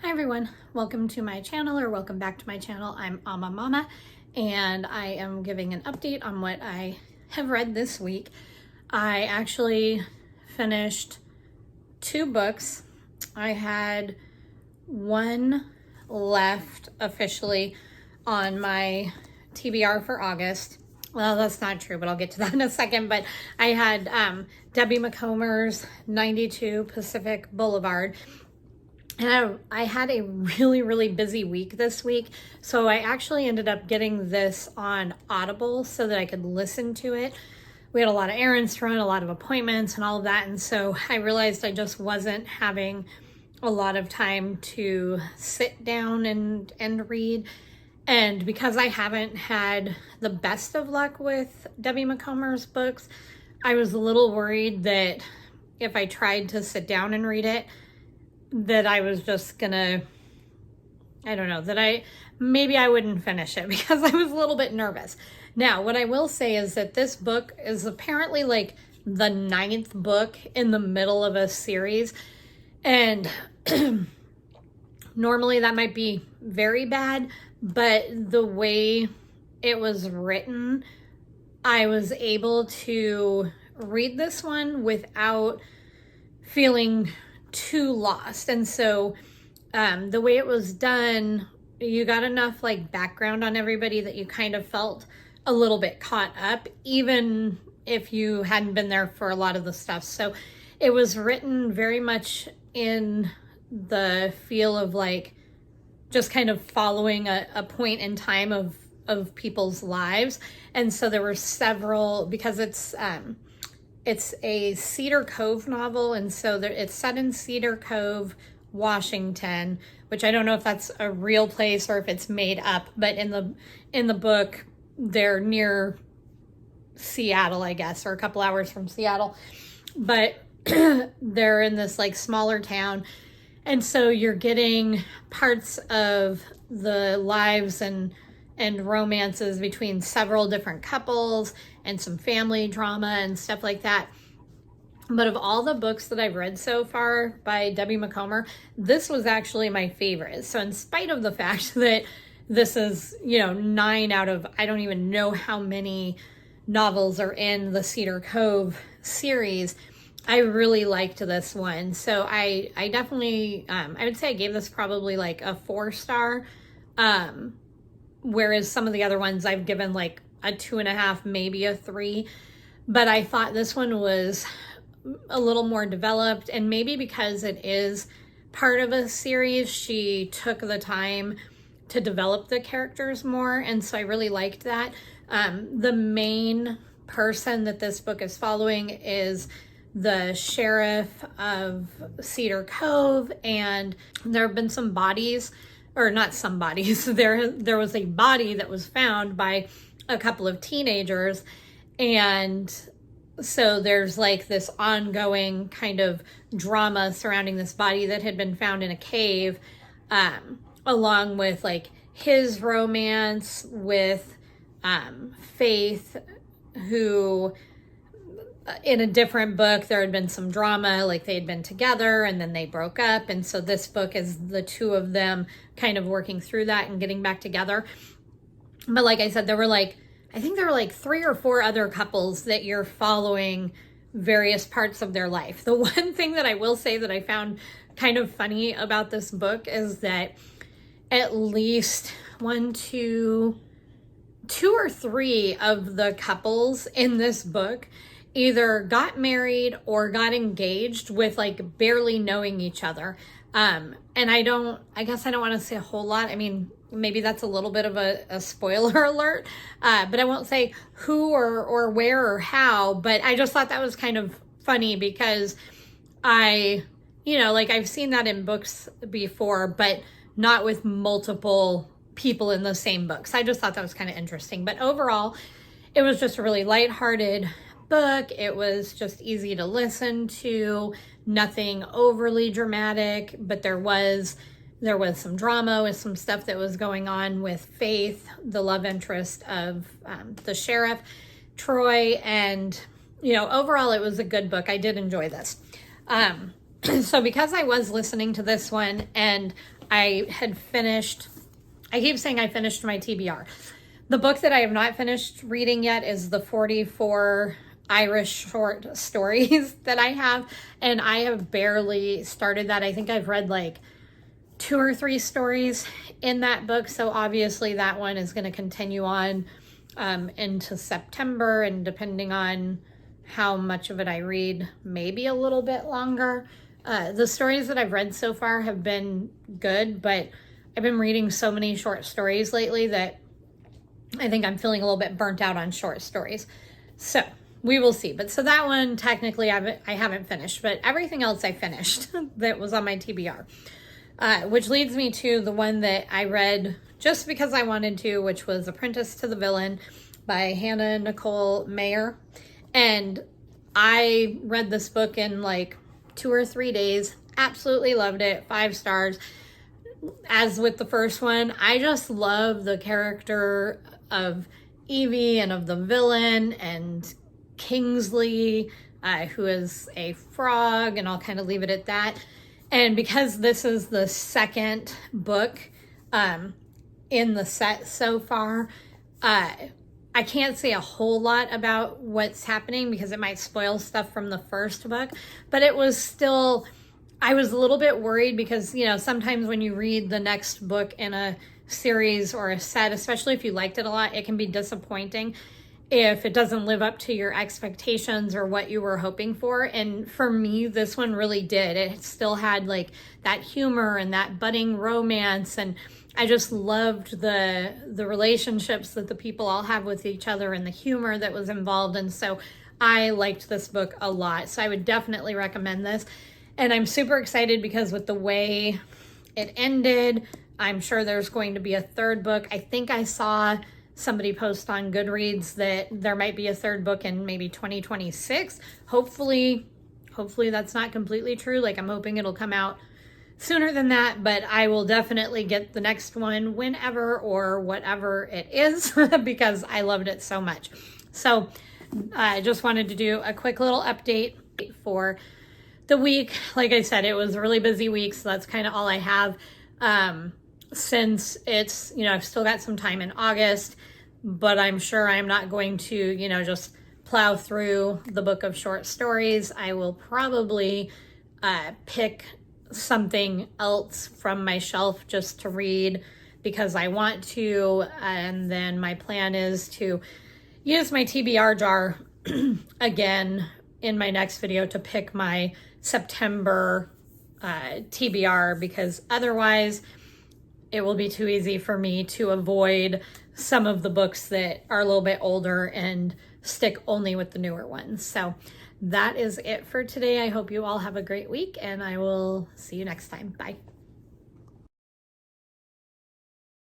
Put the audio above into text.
Hi everyone, welcome to my channel, or welcome back to my channel. I'm Ama Mama, and I am giving an update on what I have read this week. I actually finished 2 books. I had one left officially on my TBR for August. Well, that's not true, but I'll get to that in a second. But I had Debbie Macomber's 92 Pacific Boulevard. And I had a really busy week this week, so I actually ended up getting this on Audible so that I could listen to it. We had a lot of errands to run, a lot of appointments and all of that, and so I realized I just wasn't having a lot of time to sit down and read. And because I haven't had the best of luck with Debbie Macomber's books, I was a little worried that if I tried to sit down and read it, that I was just gonna, I don't know, that maybe I wouldn't finish it because I was a little bit nervous. Now, what I will say is that this book is apparently like the 9th book in the middle of a series. And normally that might be very bad, but the way it was written, I was able to read this one without feeling too lost. And so the way it was done, you got enough like background on everybody that you kind of felt a little bit caught up, even if you hadn't been there for a lot of the stuff. So it was written very much in the feel of like just kind of following a point in time of people's lives. And so there were several, because it's a Cedar Cove novel, and so it's set in Cedar Cove, Washington, which I don't know if that's a real place or if it's made up, but in the book, they're near Seattle, I guess, or a couple hours from Seattle, but they're in this like smaller town, and so you're getting parts of the lives and romances between several different couples and some family drama and stuff like that. But of all the books that I've read so far by Debbie Macomber, this was actually my favorite. So in spite of the fact that this is, 9 out of, I don't even know how many novels are in the Cedar Cove series, I really liked this one. So I definitely, I would say I gave this probably like a 4-star. Whereas some of the other ones I've given like a 2.5, maybe a 3. But I thought this one was a little more developed, and maybe because it is part of a series, she took the time to develop the characters more, and so I really liked that. The main person that this book is following is the sheriff of Cedar Cove, and there have been some bodies, or not some bodies, there was a body that was found by a couple of teenagers, and so there's like this ongoing kind of drama surrounding this body that had been found in a cave, along with like his romance with Faith, who in a different book there had been some drama, like they had been together and then they broke up, and so this book is the two of them kind of working through that and getting back together. But like I said, I think there were like 3 or 4 other couples that you're following various parts of their life. The one thing that I will say that I found kind of funny about this book is that at least 2 or 3 of the couples in this book either got married or got engaged with like barely knowing each other. And I guess I don't want to say a whole lot. I mean, maybe that's a little bit of a spoiler alert, but I won't say who or where or how, but I just thought that was kind of funny because I've seen that in books before, but not with multiple people in the same books. I just thought that was kind of interesting. But overall, it was just a really lighthearted book. It was just easy to listen to, nothing overly dramatic, but there was some drama with some stuff that was going on with Faith, the love interest of the sheriff, Troy, and overall it was a good book. I did enjoy this. So because I was listening to this one and I had finished, I keep saying I finished my TBR. The book that I have not finished reading yet is the 44 Irish short stories that I have, and I have barely started that. I think I've read like 2 or 3 stories in that book, so obviously that one is going to continue on into September, and depending on how much of it I read, maybe a little bit longer. The stories that I've read so far have been good, but I've been reading so many short stories lately that I think I'm feeling a little bit burnt out on short stories. So we will see. But so that one, technically, I haven't finished, but everything else I finished that was on my TBR. Which leads me to the one that I read just because I wanted to, which was Apprentice to the Villain by Hannah Nicole Mayer. And I read this book in like 2 or 3 days. Absolutely loved it. 5 stars. As with the first one, I just love the character of Evie and of the villain and Kingsley, who is a frog, and I'll kind of leave it at that. And because this is the second book in the set so far, I can't say a whole lot about what's happening because it might spoil stuff from the first book, but it was still, I was a little bit worried because, you know, sometimes when you read the next book in a series or a set, especially if you liked it a lot, it can be disappointing if it doesn't live up to your expectations or what you were hoping for. And for me, this one really did. It still had like that humor and that budding romance, and I just loved the relationships that the people all have with each other and the humor that was involved. And so I liked this book a lot. So I would definitely recommend this. And I'm super excited because with the way it ended, I'm sure there's going to be a third book. I think I saw somebody post on Goodreads that there might be a third book in maybe 2026. Hopefully that's not completely true. Like, I'm hoping it'll come out sooner than that, but I will definitely get the next one whenever or whatever it is because I loved it so much. So I just wanted to do a quick little update for the week. Like I said, it was a really busy week, so that's kind of all I have. Since it's, you know, I've still got some time in August, but I'm sure I'm not going to, you know, just plow through the book of short stories. I will probably pick something else from my shelf just to read because I want to, and then my plan is to use my TBR jar again in my next video to pick my September TBR, because otherwise it will be too easy for me to avoid some of the books that are a little bit older and stick only with the newer ones. So that is it for today. I hope you all have a great week, and I will see you next time. Bye.